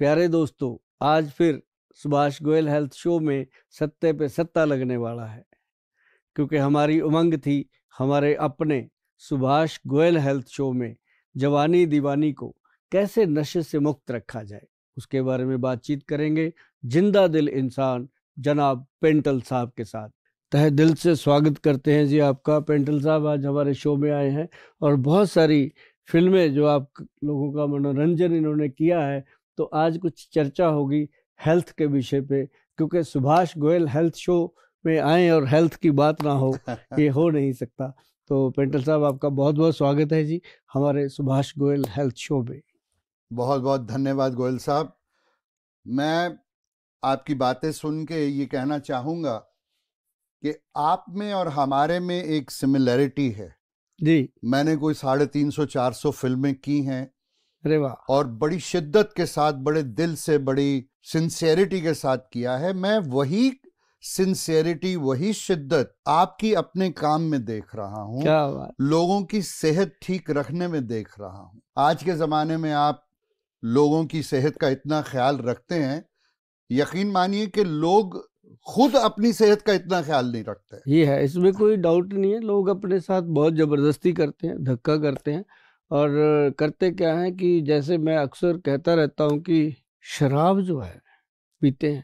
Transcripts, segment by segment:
प्यारे दोस्तों, आज फिर सुभाष गोयल हेल्थ शो में सत्ते पे सत्ता लगने वाला है, क्योंकि हमारी उमंग थी हमारे अपने सुभाष गोयल हेल्थ शो में जवानी दीवानी को कैसे नशे से मुक्त रखा जाए, उसके बारे में बातचीत करेंगे जिंदा दिल इंसान जनाब पेंटल साहब के साथ। तहे दिल से स्वागत करते हैं जी आपका पेंटल साहब, आज हमारे शो में आए हैं और बहुत सारी फिल्में जो आप लोगों का मनोरंजन इन्होंने किया है, तो आज कुछ चर्चा होगी हेल्थ के विषय पे, क्योंकि सुभाष गोयल हेल्थ शो में आए और हेल्थ की बात ना हो ये हो नहीं सकता। तो पेंटल साहब, आपका बहुत बहुत स्वागत है जी हमारे सुभाष गोयल हेल्थ शो में। बहुत बहुत धन्यवाद गोयल साहब। मैं आपकी बातें सुन के ये कहना चाहूँगा कि आप में और हमारे में एक सिमिलैरिटी है जी। मैंने कोई 350-400 फिल्में की हैं। अरे वाह। और बड़ी शिद्दत के साथ, बड़े दिल से, बड़ी सिंसियरिटी के साथ किया है। मैं वही सिंसियरिटी, वही शिद्दत आपकी अपने काम में देख रहा हूँ, क्या बात। लोगों की सेहत ठीक रखने में देख रहा हूँ। आज के ज़माने में आप लोगों की सेहत का इतना ख्याल रखते हैं, यकीन मानिए कि लोग खुद अपनी सेहत का इतना ख्याल नहीं रखते। ये है, इसमें कोई डाउट नहीं है। लोग अपने साथ बहुत ज़बरदस्ती करते हैं, धक्का करते हैं, और करते क्या है कि जैसे मैं अक्सर कहता रहता हूँ कि शराब जो है पीते हैं,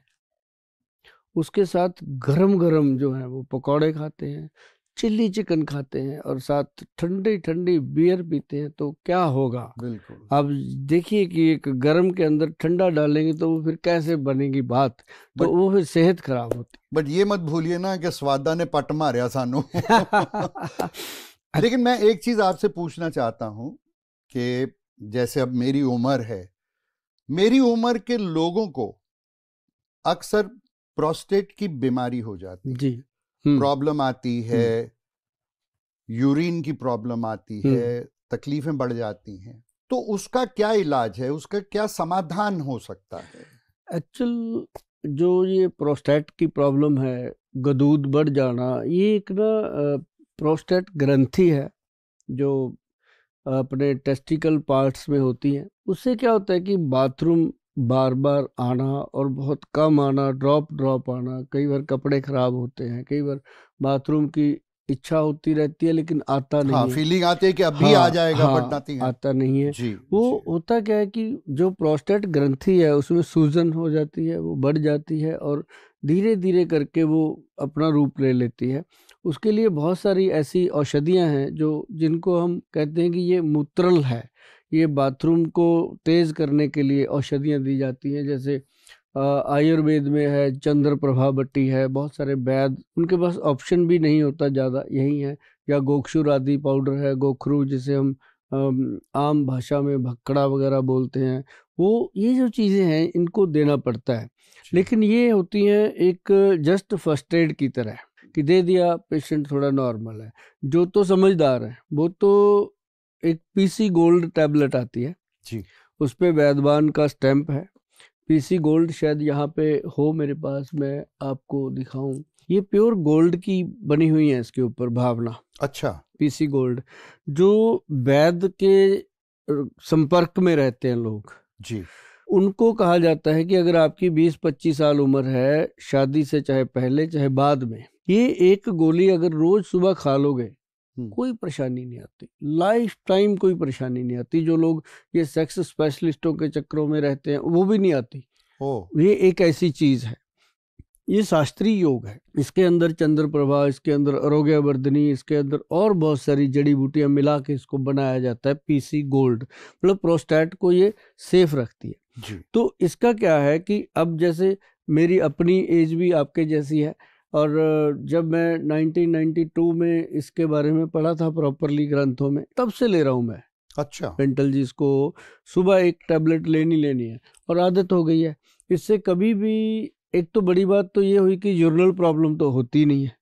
उसके साथ गरम गरम जो है वो पकौड़े खाते हैं, चिल्ली चिकन खाते हैं और साथ ठंडी ठंडी बियर पीते हैं, तो क्या होगा। बिल्कुल। अब देखिए कि एक गरम के अंदर ठंडा डालेंगे तो वो फिर कैसे बनेगी बात, तो वो फिर सेहत खराब होती। बट ये मत भूलिए ना कि स्वादा ने पट मारिया सानू। लेकिन मैं एक चीज आपसे पूछना चाहता हूं कि जैसे अब मेरी उम्र है, मेरी उम्र के लोगों को अक्सर प्रोस्टेट की बीमारी हो जाती है जी। प्रॉब्लम आती है, यूरिन की प्रॉब्लम आती है, तकलीफें बढ़ जाती हैं, तो उसका क्या इलाज है, उसका क्या समाधान हो सकता है? एक्चुअल जो ये प्रोस्टेट की प्रॉब्लम है, गदूद बढ़ जाना, ये एक ना प्रोस्टेट ग्रंथि है जो अपने टेस्टिकल पार्ट्स में होती है। उससे क्या होता है कि बाथरूम बार बार आना और बहुत कम आना, ड्रॉप आना, कई बार कपड़े खराब होते हैं, कई बार बाथरूम की इच्छा होती रहती है लेकिन आता नहीं है, फीलिंग आती है कि अभी आ जाएगा, बट आता नहीं है जी। वो होता क्या है कि जो प्रोस्टेट ग्रंथि है उसमें सूजन हो जाती है, वो बढ़ जाती है और धीरे धीरे करके वो अपना रूप ले लेती है। उसके लिए बहुत सारी ऐसी औषधियां हैं जिनको हम कहते हैं कि ये मूत्रल है, ये बाथरूम को तेज करने के लिए औषधियां दी जाती हैं। जैसे आयुर्वेद में है चंद्र प्रभा बट्टी है, बहुत सारे वैद्य, उनके पास ऑप्शन भी नहीं होता ज़्यादा, यही है, या गोक्षुर आदि पाउडर है, गोखरू जिसे हम आम भाषा में भक्कड़ा वगैरह बोलते हैं, वो ये जो चीज़ें हैं इनको देना पड़ता है। लेकिन ये होती हैं एक जस्ट फर्स्ट एड की तरह कि दे दिया, पेशेंट थोड़ा नॉर्मल है। जो तो समझदार है वो तो एक पीसी गोल्ड टैबलेट आती है जी, उस पे वैद्यवान का स्टैंप है। पीसी गोल्ड शायद यहाँ पे हो मेरे पास, मैं आपको दिखाऊं। ये प्योर गोल्ड की बनी हुई है इसके ऊपर भावना। अच्छा। पीसी गोल्ड जो वैद्य के संपर्क में रहते हैं लोग जी, उनको कहा जाता है कि अगर आपकी 20-25 साल उम्र है, शादी से चाहे पहले चाहे बाद में, ये एक गोली अगर रोज सुबह खा लोगे कोई परेशानी नहीं आती, लाइफ टाइम कोई परेशानी नहीं आती। जो लोग ये सेक्स स्पेशलिस्टों के चक्करों में रहते हैं वो भी नहीं आती। ये एक ऐसी चीज है, ये शास्त्रीय योग है, इसके अंदर चंद्र प्रभा, इसके अंदर आरोग्य वर्धनी, इसके अंदर और बहुत सारी जड़ी बूटियां मिला के इसको बनाया जाता है पीसी गोल्ड। मतलब प्रोस्टेट को ये सेफ रखती है जी। तो इसका क्या है कि अब जैसे मेरी अपनी एज भी आपके जैसी है, और जब मैं 1992 में इसके बारे में पढ़ा था प्रॉपरली ग्रंथों में, तब से ले रहा हूँ मैं। अच्छा। पेंटल जी, इसको सुबह एक टैबलेट लेनी है और आदत हो गई है। इससे कभी भी, एक तो बड़ी बात तो ये हुई कि यूरिनल प्रॉब्लम तो होती नहीं है।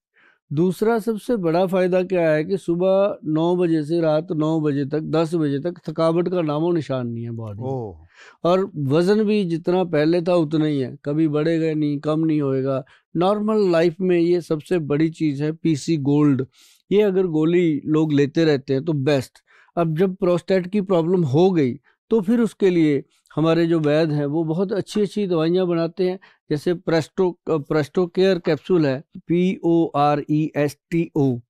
दूसरा सबसे बड़ा फायदा क्या है कि सुबह 9 बजे से रात 9 बजे तक, 10 बजे तक थकावट का नामो निशान नहीं है बॉडी में, और वजन भी जितना पहले था उतना ही है, कभी बढ़ेगा नहीं, कम नहीं होएगा। नॉर्मल लाइफ में ये सबसे बड़ी चीज है पीसी गोल्ड। ये अगर गोली लोग लेते रहते हैं तो बेस्ट। अब जब प्रोस्टेट की प्रॉब्लम हो गई तो फिर उसके लिए हमारे जो वैद्य हैं वो बहुत अच्छी अच्छी दवाइयाँ बनाते हैं। जैसे प्रेस्टो केयर कैप्सूल है, PORESTO,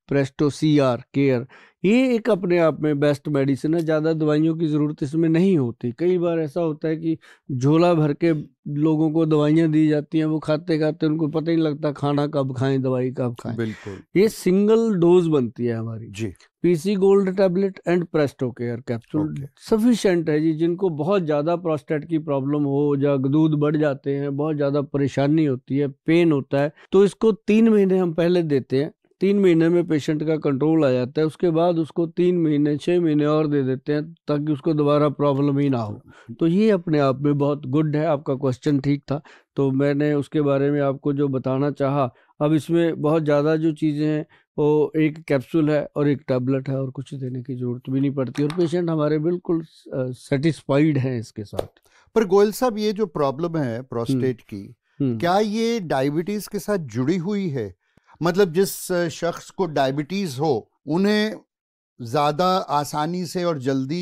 प्रेस्टो CR केयर, ये एक अपने आप में बेस्ट मेडिसिन है। ज़्यादा दवाइयों की ज़रूरत इसमें नहीं होती। कई बार ऐसा होता है कि झोला भर के लोगों को दवाइयाँ दी जाती हैं, वो खाते खाते उनको पता ही नहीं लगता खाना कब खाएं, दवाई कब खाएं। बिल्कुल। ये सिंगल डोज बनती है हमारी जी। PC gold tablet and Presto care capsule sufficient है जी। जिनको बहुत ज़्यादा प्रोस्टेट की प्रॉब्लम हो, या दूध बढ़ जाते हैं, बहुत ज़्यादा परेशानी होती है, पेन होता है, तो इसको 3 महीने हम पहले देते हैं। 3 महीने में पेशेंट का कंट्रोल आ जाता है। उसके बाद उसको 3 महीने 6 महीने और दे देते हैं ताकि उसको दोबारा प्रॉब्लम ही ना हो। तो ये अपने आप में बहुत गुड है। आपका क्वेश्चन ठीक था, तो मैंने उसके बारे में आपको जो बताना चाहा। अब इसमें बहुत ज़्यादा जो चीज़ें हैं वो एक कैप्सूल है और एक टैबलेट है, और कुछ देने की जरूरत भी नहीं पड़ती, और पेशेंट हमारे बिल्कुल सेटिस्फाइड हैं इसके साथ। पर गोयल साहब, ये जो प्रॉब्लम है प्रोस्टेट की, क्या ये डायबिटीज के साथ जुड़ी हुई है? मतलब जिस शख्स को डायबिटीज हो उन्हें ज्यादा आसानी से और जल्दी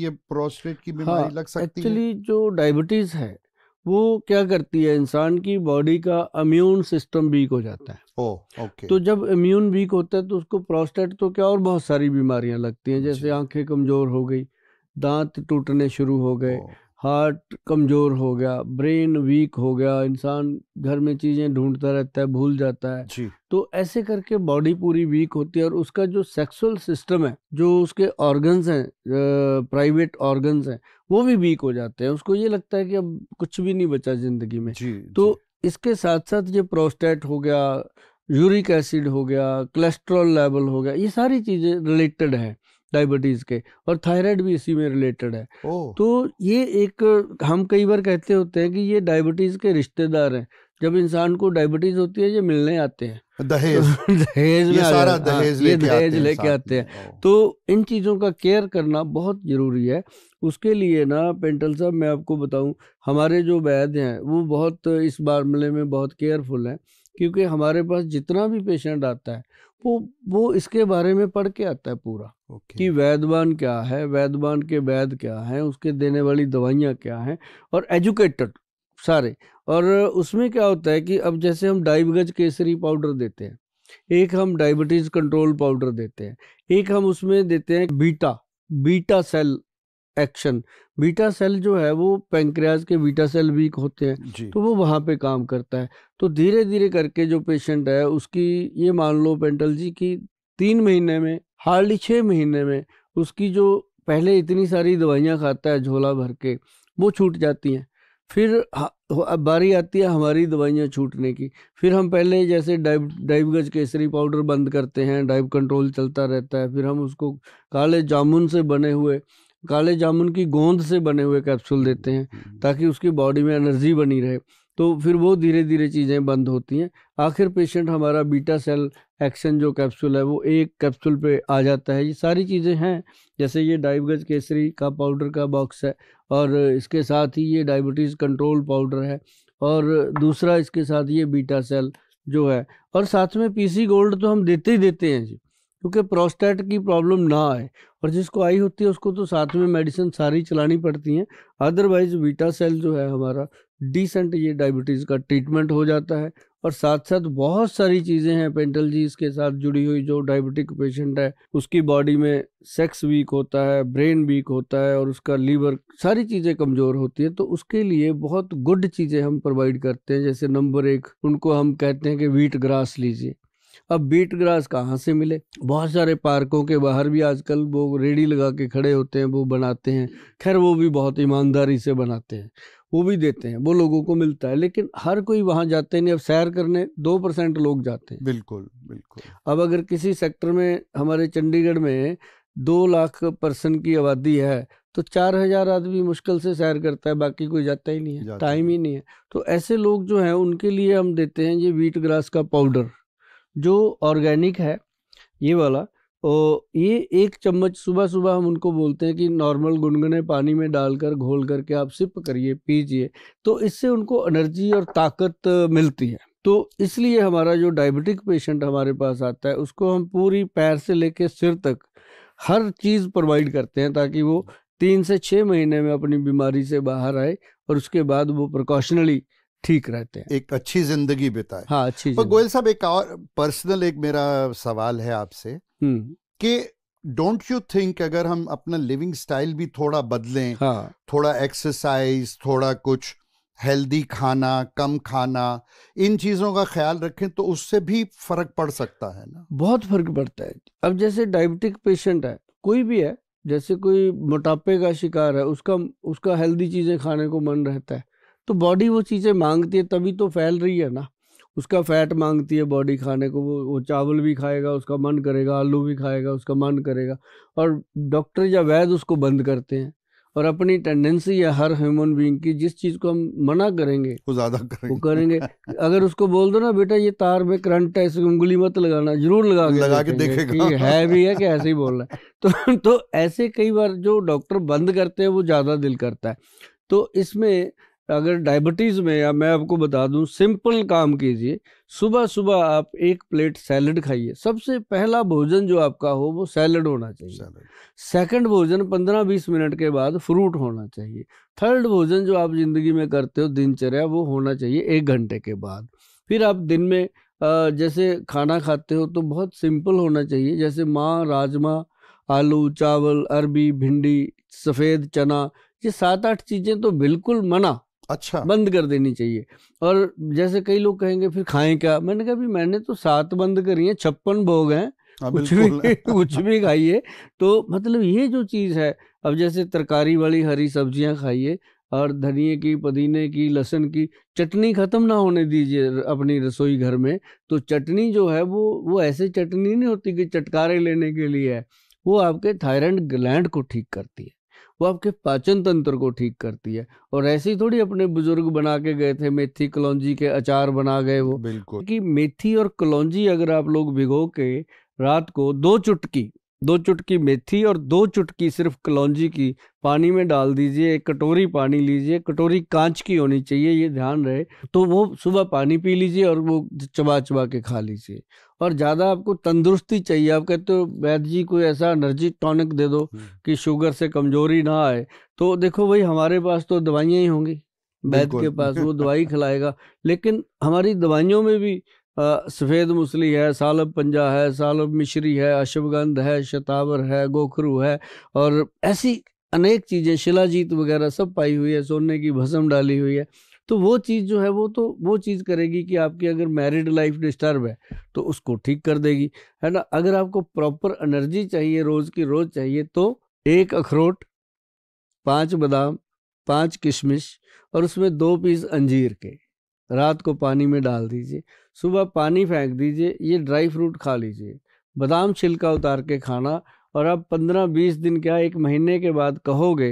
ये प्रोस्टेट की बीमारी लग सकती है? एक्चुअली जो डायबिटीज है वो क्या करती है, इंसान की बॉडी का इम्यून सिस्टम वीक हो जाता है। ओके। तो जब इम्यून वीक होता है तो उसको प्रोस्टेट तो क्या और बहुत सारी बीमारियां लगती हैं। जैसे आंखें कमजोर हो गई, दांत टूटने शुरू हो गए, हार्ट कमजोर हो गया, ब्रेन वीक हो गया, इंसान घर में चीजें ढूंढता रहता है, भूल जाता है जी। तो ऐसे करके बॉडी पूरी वीक होती है। और उसका जो सेक्सुअल सिस्टम है, जो उसके ऑर्गन्स हैं, प्राइवेट ऑर्गन्स हैं, वो भी वीक हो जाते हैं। उसको ये लगता है कि अब कुछ भी नहीं बचा जिंदगी में। तो इसके साथ साथ ये प्रोस्टेट हो गया, यूरिक एसिड हो गया, कोलेस्ट्रॉल लेवल हो गया, ये सारी चीजें रिलेटेड है डायबिटीज के, और थायराइड भी इसी में रिलेटेड है। तो ये एक, हम कई बार कहते होते हैं कि ये डायबिटीज के रिश्तेदार हैं। जब इंसान को डायबिटीज होती है ये मिलने आते हैं, दहेज में ये सारा दहेज लेके आते हैं। तो इन चीज़ों का केयर करना बहुत ज़रूरी है। उसके लिए ना पेंटल साहब, मैं आपको बताऊं, हमारे जो वैद्य हैं वो बहुत इस मामले में बहुत केयरफुल हैं। क्योंकि हमारे पास जितना भी पेशेंट आता है वो इसके बारे में पढ़ के आता है पूरा, कि वैद्यवान क्या है, वैद्यवान के वैद्य क्या हैं, उसके देने वाली दवाइयाँ क्या हैं, और एजुकेटेड सारे। और उसमें क्या होता है कि अब जैसे हम डाइबगज केसरी पाउडर देते हैं, एक हम डायबिटीज कंट्रोल पाउडर देते हैं, एक हम उसमें देते हैं beta cell action. Beta cell जो है वो पैंक्रियाज के बीटा सेल वीक होते हैं तो वो वहाँ पे काम करता है। तो धीरे धीरे करके जो पेशेंट है उसकी, ये मान लो पेंटल जी की 3 महीने में, हार्डली 6 महीने में, उसकी जो पहले इतनी सारी दवाइयाँ खाता है झोला भर के, वो छूट जाती हैं। फिर अब बारी आती है हमारी दवाइयाँ छूटने की। फिर हम पहले जैसे डाइबगज केसरी पाउडर बंद करते हैं, डाइब कंट्रोल चलता रहता है। फिर हम उसको काले जामुन से बने हुए, काले जामुन की गोंद से बने हुए कैप्सूल देते हैं ताकि उसकी बॉडी में एनर्जी बनी रहे। तो फिर वो धीरे धीरे चीज़ें बंद होती हैं। आखिर पेशेंट हमारा बीटा सेल एक्शन जो कैप्सूल है वो एक कैप्सूल पे आ जाता है। ये सारी चीज़ें हैं। जैसे ये डाइबगज केसरी का पाउडर का बॉक्स है, और इसके साथ ही ये डायबिटीज़ कंट्रोल पाउडर है, और दूसरा इसके साथ ये बीटा सेल जो है, और साथ में PC गोल्ड तो हम देते ही देते हैं जी, क्योंकि प्रोस्टेट की प्रॉब्लम ना आए। और जिसको आई होती है उसको तो साथ में मेडिसिन सारी चलानी पड़ती हैं। अदरवाइज बीटा सेल जो है हमारा डिसेंट ये डायबिटीज़ का ट्रीटमेंट हो जाता है। और साथ साथ बहुत सारी चीज़ें हैं पेंटल जी इसके साथ जुड़ी हुई। जो डायबिटिक पेशेंट है उसकी बॉडी में सेक्स वीक होता है, ब्रेन वीक होता है, और उसका लीवर, सारी चीज़ें कमज़ोर होती है। तो उसके लिए बहुत गुड चीज़ें हम प्रोवाइड करते हैं। जैसे नंबर 1 उनको हम कहते हैं कि व्हीट ग्रास लीजिए। अब बीट ग्रास कहाँ से मिले? बहुत सारे पार्कों के बाहर भी आजकल वो रेडी लगा के खड़े होते हैं, वो बनाते हैं। खैर वो भी बहुत ईमानदारी से बनाते हैं, वो भी देते हैं, वो लोगों को मिलता है। लेकिन हर कोई वहाँ जाते नहीं। अब सैर करने 2% लोग जाते हैं। बिल्कुल बिल्कुल। अब अगर किसी सेक्टर में, हमारे चंडीगढ़ में 2 लाख पर्सन की आबादी है तो 4000 आदमी मुश्किल से सैर करता है, बाकी कोई जाता ही नहीं है, टाइम ही नहीं है। तो ऐसे लोग जो हैं उनके लिए हम देते हैं ये व्हीट ग्रास का पाउडर, जो ऑर्गेनिक है ये वाला। और ये 1 चम्मच सुबह सुबह हम उनको बोलते हैं कि नॉर्मल गुनगुने पानी में डालकर घोल करके आप सिप करिए, पीजिए, तो इससे उनको एनर्जी और ताकत मिलती है। तो इसलिए हमारा जो डायबिटिक पेशेंट हमारे पास आता है उसको हम पूरी पैर से लेकर सिर तक हर चीज़ प्रोवाइड करते हैं ताकि वो 3 से 6 महीने में अपनी बीमारी से बाहर आए और उसके बाद वो प्रिकॉशनली ठीक रहते हैं, एक अच्छी जिंदगी बिताए। हाँ, अच्छी पर गोयल साहब, एक और पर्सनल एक मेरा सवाल है आपसे कि डोंट यू थिंक अगर हम अपना लिविंग स्टाइल भी थोड़ा बदलें, हाँ, थोड़ा एक्सरसाइज, थोड़ा कुछ हेल्दी खाना, कम खाना, इन चीजों का ख्याल रखें तो उससे भी फर्क पड़ सकता है ना? बहुत फर्क पड़ता है। अब जैसे डायबिटिक पेशेंट है, कोई भी है, जैसे कोई मोटापे का शिकार है, उसका हेल्दी चीजें खाने को मन रहता है, तो बॉडी वो चीजें मांगती है, तभी तो फैल रही है ना। उसका फैट मांगती है बॉडी खाने को, वो चावल भी खाएगा उसका मन करेगा, आलू भी खाएगा उसका मन करेगा, और डॉक्टर या वैद्य उसको बंद करते हैं। और अपनी टेंडेंसी है हर ह्यूमन बीइंग की, जिस चीज को हम मना करेंगे वो ज्यादा वो करेंगे। अगर उसको बोल दो ना बेटा ये तार में करंट है, इसकी उंगली मत लगाना, जरूर लगा के देखेगा कि है भी है कि ऐसे ही बोल रहा है। तो ऐसे कई बार जो डॉक्टर बंद करते हैं वो ज्यादा दिल करता है। तो इसमें अगर डायबिटीज में, या मैं आपको बता दूं, सिंपल काम कीजिए। सुबह सुबह आप 1 प्लेट सैलड खाइए। सबसे पहला भोजन जो आपका हो वो सैलड होना चाहिए। सेकंड भोजन 15-20 मिनट के बाद फ्रूट होना चाहिए। थर्ड भोजन जो आप जिंदगी में करते हो दिनचर्या, वो होना चाहिए 1 घंटे के बाद। फिर आप दिन में जैसे खाना खाते हो तो बहुत सिंपल होना चाहिए, जैसे माँ, राजमा, आलू, चावल, अरबी, भिंडी, सफ़ेद चना, ये 7-8 चीज़ें तो बिल्कुल मना, अच्छा, बंद कर देनी चाहिए। और जैसे कई लोग कहेंगे फिर खाएं क्या, मैंने कहा भी मैंने तो 7 बंद करी हैं, 56 भोग हैं, कुछ भी कुछ भी खाइए। तो मतलब ये जो चीज़ है, अब जैसे तरकारी वाली हरी सब्जियां खाइए, और धनिए की, पुदीने की, लहसुन की चटनी खत्म ना होने दीजिए अपनी रसोई घर में। तो चटनी जो है वो ऐसे चटनी नहीं होती कि चटकारे लेने के लिए है, वो आपके थायराइड ग्लैंड को ठीक करती है, वो आपके पाचन तंत्र को ठीक करती है। और ऐसे ही थोड़ी अपने बुजुर्ग बना के गए थे, मेथी कलौंजी के अचार बना गए वो। बिल्कुल कि मेथी और कलौंजी अगर आप लोग भिगो के रात को 2 चुटकी मेथी और 2 चुटकी सिर्फ कलौंजी की पानी में डाल दीजिए। 1 कटोरी पानी लीजिए, कटोरी कांच की होनी चाहिए, ये ध्यान रहे। तो वो सुबह पानी पी लीजिए और वो चबा चबा के खा लीजिए। और ज़्यादा आपको तंदुरुस्ती चाहिए, आप कहते हो वैद्य जी कोई ऐसा एनर्जी टॉनिक दे दो कि शुगर से कमजोरी ना आए, तो देखो भाई हमारे पास तो दवाइयाँ ही होंगी, वैद्य के पास वो दवाई खिलाएगा। लेकिन हमारी दवाइयों में भी सफ़ेद मूसली है, सालब पंजा है, सालब मिश्री है, अश्वगंध है, शतावर है, गोखरू है, और ऐसी अनेक चीज़ें, शिलाजीत वगैरह सब पाई हुई है, सोने की भस्म डाली हुई है। तो वो चीज़ जो है वो चीज़ करेगी कि आपकी अगर मैरिड लाइफ डिस्टर्ब है तो उसको ठीक कर देगी, है ना। अगर आपको प्रॉपर एनर्जी चाहिए, रोज़ की रोज़ चाहिए, तो 1 अखरोट, 5 बादाम, 5 किशमिश, और उसमें 2 पीस अंजीर के रात को पानी में डाल दीजिए, सुबह पानी फेंक दीजिए, ये ड्राई फ्रूट खा लीजिए, बादाम छिलका उतार के खाना। और आप 15-20 दिन क्या 1 महीने के बाद कहोगे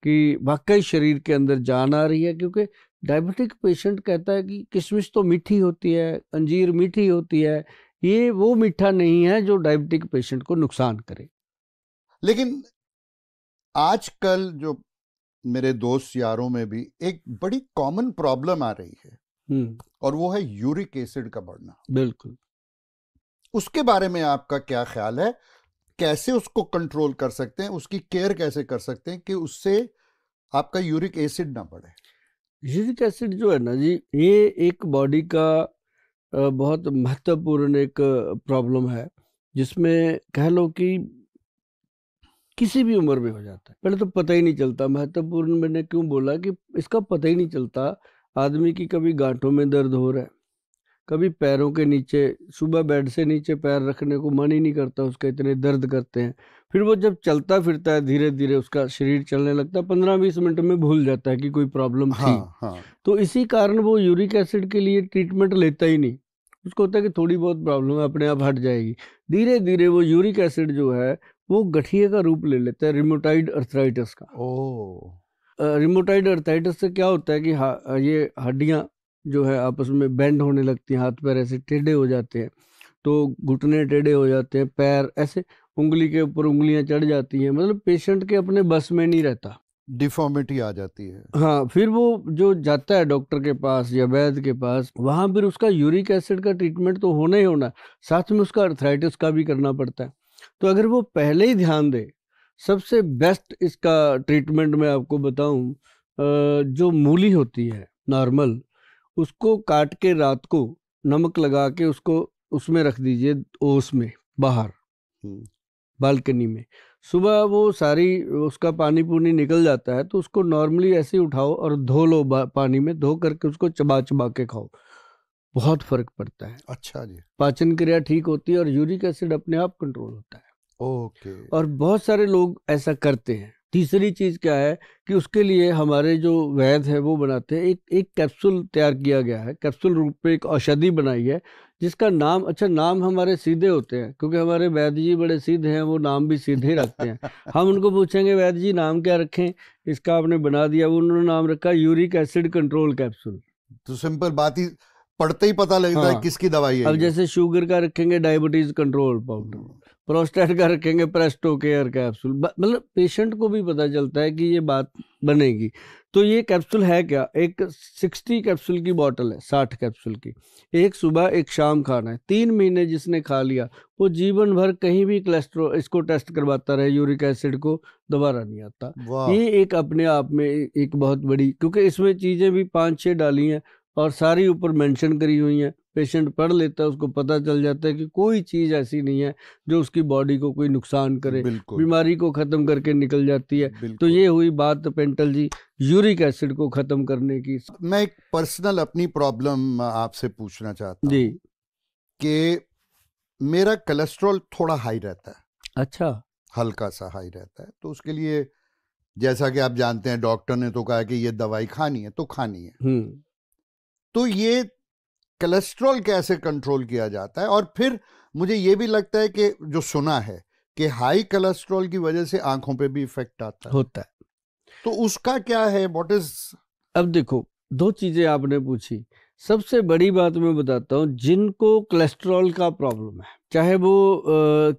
कि वाकई शरीर के अंदर जान आ रही है। क्योंकि डायबिटिक पेशेंट कहता है कि किशमिश तो मीठी होती है, अंजीर मीठी होती है, ये वो मीठा नहीं है जो डायबिटिक पेशेंट को नुकसान करे। लेकिन आजकल जो मेरे दोस्त यारों में भी एक बड़ी कॉमन प्रॉब्लम आ रही है, और वो है यूरिक एसिड का बढ़ना। बिल्कुल। उसके बारे में आपका क्या ख्याल है? कैसे उसको कंट्रोल कर सकते हैं, उसकी केयर कैसे कर सकते हैं कि उससे आपका यूरिक एसिड ना बढ़े? यूरिक एसिड जो है ना जी, ये एक बॉडी का बहुत महत्वपूर्ण एक प्रॉब्लम है, जिसमें कह लो कि किसी भी उम्र में हो जाता है। पहले तो पता ही नहीं चलता। महत्वपूर्ण मैंने क्यों बोला कि इसका पता ही नहीं चलता। आदमी की कभी गांठों में दर्द हो रहा है, कभी पैरों के नीचे, सुबह बेड से नीचे पैर रखने को मन ही नहीं करता उसका, इतने दर्द करते हैं। फिर वो जब चलता फिरता है, धीरे धीरे उसका शरीर चलने लगता है, 15-20 मिनट में भूल जाता है कि कोई प्रॉब्लम थी। तो इसी कारण वो यूरिक एसिड के लिए ट्रीटमेंट लेता ही नहीं। उसको होता है कि थोड़ी बहुत प्रॉब्लम है, अपने आप हट जाएगी। धीरे धीरे वो यूरिक एसिड जो है वो गठिए का रूप ले लेता है, रिमोटाइड अर्थराइटिस का। रिमोटाइड अर्थराइटिस से क्या होता है कि ये हड्डियां जो है आपस में बेंड होने लगती हैं, हाथ पैर ऐसे टेढ़े हो जाते हैं, तो घुटने टेढ़े हो जाते हैं, पैर ऐसे उंगली के ऊपर उंगलियां चढ़ जाती हैं, मतलब पेशेंट के अपने बस में नहीं रहता, डिफॉर्मिटी आ जाती है। हाँ, फिर वो जो जाता है डॉक्टर के पास या वैद्य के पास, वहां फिर उसका यूरिक एसिड का ट्रीटमेंट तो होना ही होना, साथ में उसका अर्थराइटिस का भी करना पड़ता है। तो अगर वो पहले ही ध्यान दे सबसे बेस्ट इसका ट्रीटमेंट मैं आपको बताऊं, जो मूली होती है नॉर्मल, उसको काट के रात को नमक लगा के उसको उसमें रख दीजिए, ओस में बाहर बालकनी में। सुबह वो सारी उसका पानी पूनी निकल जाता है, तो उसको नॉर्मली ऐसे ही उठाओ और धो लो, पानी में धो करके उसको चबा चबा के खाओ, बहुत फर्क पड़ता है। अच्छा जी। पाचन क्रिया ठीक होती है और यूरिक एसिड अपने आप कंट्रोल होता है। ओके। और बहुत सारे लोग ऐसा करते हैं। तीसरी चीज क्या है कि उसके लिए हमारे जो वैद्य है वो बनाते हैं, एक कैप्सूल तैयार किया गया है, कैप्सूल रूप में एक औषधि बनाई है जिसका नाम, अच्छा नाम हमारे सीधे होते हैं क्योंकि हमारे वैद्य जी बड़े सीधे हैं, वो नाम भी सीधे ही रखते हैं। हम उनको पूछेंगे वैद्य जी नाम क्या रखें, इसका आपने बना दिया, वो उन्होंने नाम रखा यूरिक एसिड कंट्रोल कैप्सूल। तो सिंपल बात ही, पढ़ते ही पता लगता है किसकी दवाई है। अब जैसे शुगर का रखेंगे डायबिटीज कंट्रोल पाउडर, प्रोस्टेट का रखेंगे प्रेस्टो केयर कैप्सूल, मतलब पेशेंट को भी पता चलता है कि ये बात बनेगी। तो ये कैप्सूल है क्या, एक 60 कैप्सूल की बोतल है, 60 कैप्सूल की, एक सुबह एक शाम खाना है। 3 महीने जिसने खा लिया वो जीवन भर कहीं भी कोलेस्ट्रॉल इसको टेस्ट करवाता रहे, यूरिक एसिड को दोबारा नहीं आता। ये एक अपने आप में एक बहुत बड़ी, क्योंकि इसमें चीजें भी 5-6 डाली हैं और सारी ऊपर मेंशन करी हुई हैं, पेशेंट पढ़ लेता है, उसको पता चल जाता है कि कोई चीज ऐसी नहीं है जो उसकी बॉडी को कोई नुकसान करे, बीमारी को खत्म करके निकल जाती है। तो ये हुई बात पेंटल जी यूरिक एसिड को खत्म करने की। मैं एक पर्सनल अपनी प्रॉब्लम आपसे पूछना चाहता हूँ कि मेरा कोलेस्ट्रॉल थोड़ा हाई रहता है। अच्छा। हल्का सा हाई रहता है, तो उसके लिए जैसा कि आप जानते हैं डॉक्टर ने तो कहा कि ये दवाई खानी है तो खानी है। तो ये कोलेस्ट्रॉल कैसे कंट्रोल किया जाता है? और फिर मुझे ये भी लगता है कि जो सुना है कि हाई कोलेस्ट्रॉल की वजह से आंखों पे भी इफेक्ट होता है, तो उसका क्या है, व्हाट इज? अब देखो, 2 चीजें आपने पूछी। सबसे बड़ी बात मैं बताता हूँ, जिनको कोलेस्ट्रॉल का प्रॉब्लम है, चाहे वो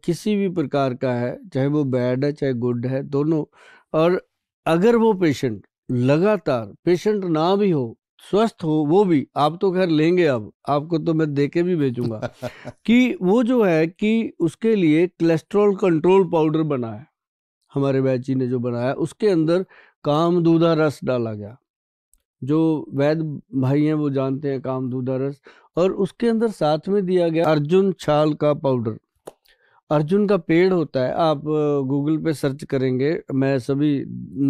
किसी भी प्रकार का है, चाहे वो बैड है चाहे गुड है, दोनों, और अगर वो पेशेंट लगातार, पेशेंट ना भी हो, स्वस्थ हो वो भी, आप तो खैर लेंगे, अब आपको तो मैं दे के भी भेजूंगा कि वो जो है कि उसके लिए कोलेस्ट्रॉल कंट्रोल पाउडर बना है, हमारे वैद्य जी ने जो बनाया, उसके अंदर कामदूधा रस डाला गया। जो वैद्य भाई हैं वो जानते हैं कामदूधा रस, और उसके अंदर साथ में दिया गया अर्जुन छाल का पाउडर। अर्जुन का पेड़ होता है, आप गूगल पे सर्च करेंगे, मैं सभी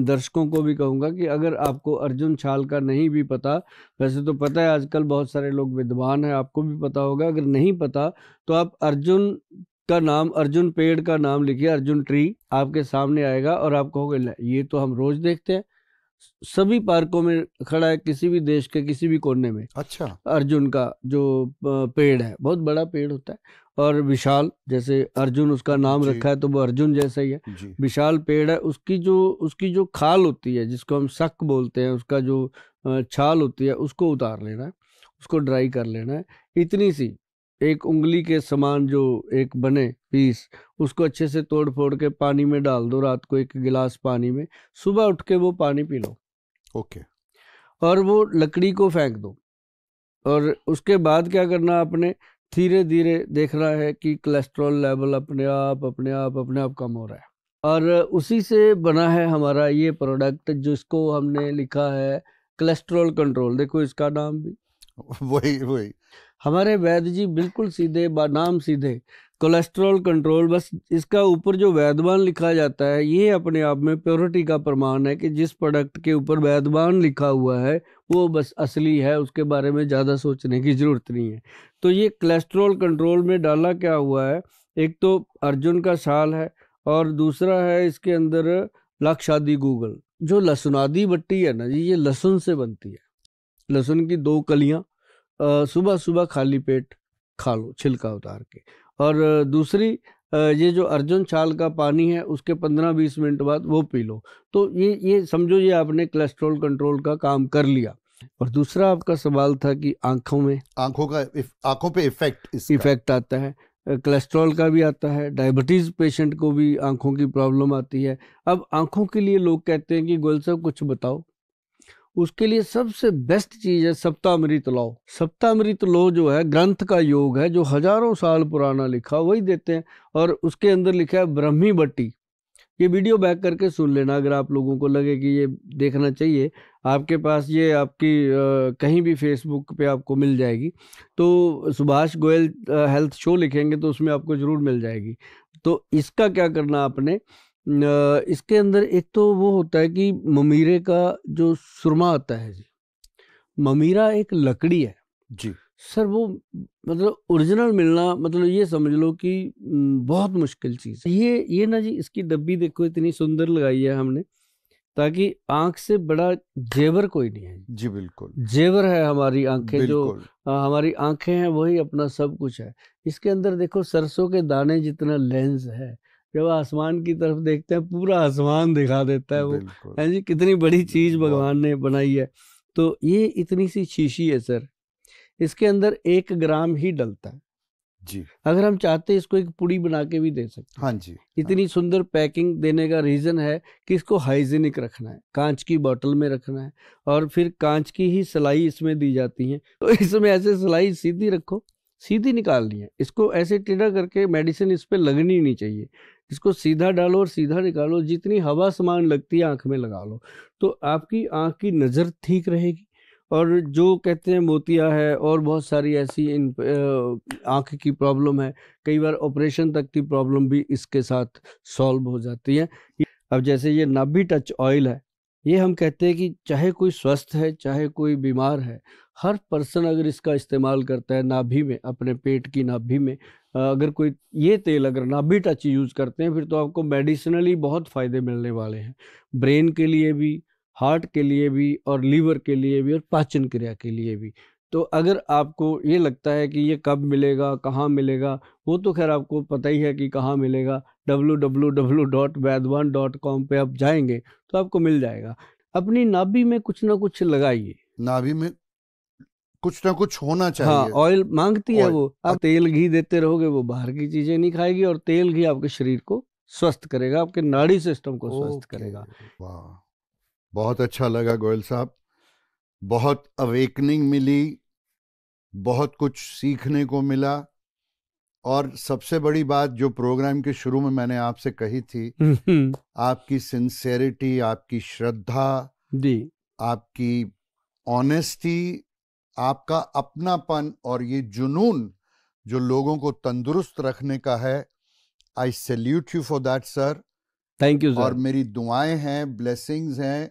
दर्शकों को भी कहूंगा कि अगर आपको अर्जुन छाल का नहीं भी पता, वैसे तो पता है आजकल बहुत सारे लोग विद्वान हैं, आपको भी पता होगा, अगर नहीं पता तो आप अर्जुन का नाम, अर्जुन पेड़ का नाम लिखिए, अर्जुन ट्री आपके सामने आएगा और आप कहोगे ये तो हम रोज देखते हैं, सभी पार्कों में खड़ा है, किसी भी देश के किसी भी कोने में। अच्छा। अर्जुन का जो पेड़ है बहुत बड़ा पेड़ होता है, और विशाल, जैसे अर्जुन उसका नाम रखा है तो वो अर्जुन जैसा ही है, विशाल पेड़ है। उसकी जो खाल होती है, जिसको हम शक बोलते हैं, उसका जो छाल होती है, उसको उतार लेना है, उसको ड्राई कर लेना है, इतनी सी एक उंगली के समान जो एक बने पीस, उसको अच्छे से तोड़ फोड़ के पानी में डाल दो, रात को 1 गिलास पानी में, सुबह उठ के वो पानी पी लो। ओके। और वो लकड़ी को फेंक दो, और उसके बाद क्या करना, आपने धीरे धीरे देखना है कि कोलेस्ट्रॉल लेवल अपने आप कम हो रहा है। और उसी से बना है हमारा ये प्रोडक्ट, जिसको हमने लिखा है कोलेस्ट्रॉल कंट्रोल। देखो इसका नाम भी वही हमारे वैद्य जी बिल्कुल सीधे, नाम सीधे, कोलेस्ट्रॉल कंट्रोल, बस इसका ऊपर जो वैद्यवान लिखा जाता है, ये अपने आप में प्योरिटी का प्रमाण है कि जिस प्रोडक्ट के ऊपर वैद्यवान लिखा हुआ है वो बस असली है, उसके बारे में ज़्यादा सोचने की जरूरत नहीं है। तो ये कोलेस्ट्रॉल कंट्रोल में डाला क्या हुआ है, एक तो अर्जुन का छाल है, और दूसरा है इसके अंदर लाक्षादी गूगल। जो लहसुनादी बट्टी है ना जी, ये लहसुन से बनती है, लहसुन की 2 कलियां सुबह सुबह खाली पेट खा लो, छिलका उतार के। और दूसरी ये जो अर्जुन छाल का पानी है, उसके 15-20 मिनट बाद वो पी लो। तो ये समझो ये आपने कोलेस्ट्रॉल कंट्रोल का काम कर लिया। और दूसरा आपका सवाल था कि आंखों पे इफेक्ट आता है, कोलेस्ट्रॉल का भी आता है, डायबिटीज पेशेंट को भी आंखों की प्रॉब्लम आती है। अब आंखों के लिए लोग कहते हैं कि गोयल साहब कुछ बताओ, उसके लिए सबसे बेस्ट चीज है सप्तामृत लो। सप्तामृत लो जो है ग्रंथ का योग है, जो हजारों साल पुराना लिखा, वही देते हैं। और उसके अंदर लिखा है ब्रह्मी बट्टी, ये वीडियो बैक करके सुन लेना अगर आप लोगों को लगे कि ये देखना चाहिए। आपके पास ये आपकी कहीं भी फेसबुक पे आपको मिल जाएगी, तो सुभाष गोयल हेल्थ शो लिखेंगे तो उसमें आपको ज़रूर मिल जाएगी। तो इसका क्या करना आपने, इसके अंदर एक तो वो होता है कि ममीरे का जो सुरमा आता है जी, ममीरा एक लकड़ी है जी सर, वो मतलब ओरिजिनल मिलना, मतलब ये समझ लो कि बहुत मुश्किल चीज़ है। ये ना जी, इसकी डब्बी देखो इतनी सुंदर लगाई है हमने, ताकि आंख से बड़ा जेवर कोई नहीं है जी। बिल्कुल जेवर है हमारी आंखें, जो बिल्कुल। हमारी आंखें हैं वही अपना सब कुछ है। इसके अंदर देखो सरसों के दाने जितना लेंस है, जब आसमान की तरफ देखते हैं पूरा आसमान दिखा देता है वो, बिल्कुल है जी, कितनी बड़ी चीज़ बहुत भगवान ने बनाई है। तो ये इतनी सी शीशी है सर, इसके अंदर 1 ग्राम ही डलता है। जी। अगर हम चाहते हैं इसको एक पुड़ी बना के भी दे सकते हैं। हाँ जी। इतनी सुंदर पैकिंग देने का रीज़न है कि इसको हाइजीनिक रखना है, कांच की बॉटल में रखना है, और फिर कांच की ही सिलाई इसमें दी जाती है। तो इसमें ऐसे सिलाई सीधी रखो, सीधी निकालनी है, इसको ऐसे टेढ़ा करके मेडिसिन इस पे लगनी नहीं चाहिए। इसको सीधा डालो और सीधा निकालो, जितनी हवा समान लगती है आँख में लगा लो, तो आपकी आँख की नज़र ठीक रहेगी। और जो कहते हैं मोतिया है और बहुत सारी ऐसी आँख की प्रॉब्लम है, कई बार ऑपरेशन तक की प्रॉब्लम भी इसके साथ सॉल्व हो जाती है। अब जैसे ये नाभि टच ऑयल है, ये हम कहते हैं कि चाहे कोई स्वस्थ है चाहे कोई बीमार है, हर पर्सन अगर इसका इस्तेमाल करता है नाभि में, अपने पेट की नाभि में, अगर कोई ये तेल अगर नाभि टच यूज़ करते हैं, फिर तो आपको मेडिसिनली बहुत फ़ायदे मिलने वाले हैं, ब्रेन के लिए भी, हार्ट के लिए भी, और लीवर के लिए भी, और पाचन क्रिया के लिए भी। तो अगर आपको ये लगता है कि ये कब मिलेगा, कहाँ मिलेगा, वो तो खैर आपको पता ही है कि कहाँ मिलेगा। www.vaidwan.com पे आप जाएंगे तो आपको मिल जाएगा। अपनी नाभि में कुछ ना कुछ लगाइए, नाभि में कुछ ना कुछ होना हाँ, चाहिए। ऑयल मांगती है ऑयल। वो। आप तेल घी देते रहोगे, वो बाहर की चीजें नहीं खाएगी, और तेल घी आपके शरीर को स्वस्थ करेगा, आपके नाड़ी सिस्टम को स्वस्थ ओके। करेगा। वाह, बहुत अच्छा लगा गोयल साहब, बहुत अवेकनिंग मिली, बहुत कुछ सीखने को मिला, और सबसे बड़ी बात जो प्रोग्राम के शुरू में मैंने आपसे कही थी, आपकी सिंसेरिटी, आपकी श्रद्धा जी, आपकी ऑनेस्टी, आपका अपनापन, और ये जुनून जो लोगों को तंदुरुस्त रखने का है, आई salute you for that sir. Thank you और सर। मेरी दुआएं हैं, ब्लेसिंग्स हैं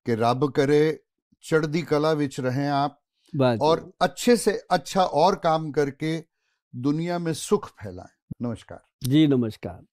कि रब करे चढ़दी कला विच रहें आप, बात और अच्छे से अच्छा और काम करके दुनिया में सुख फैलाएं। नमस्कार जी, नमस्कार।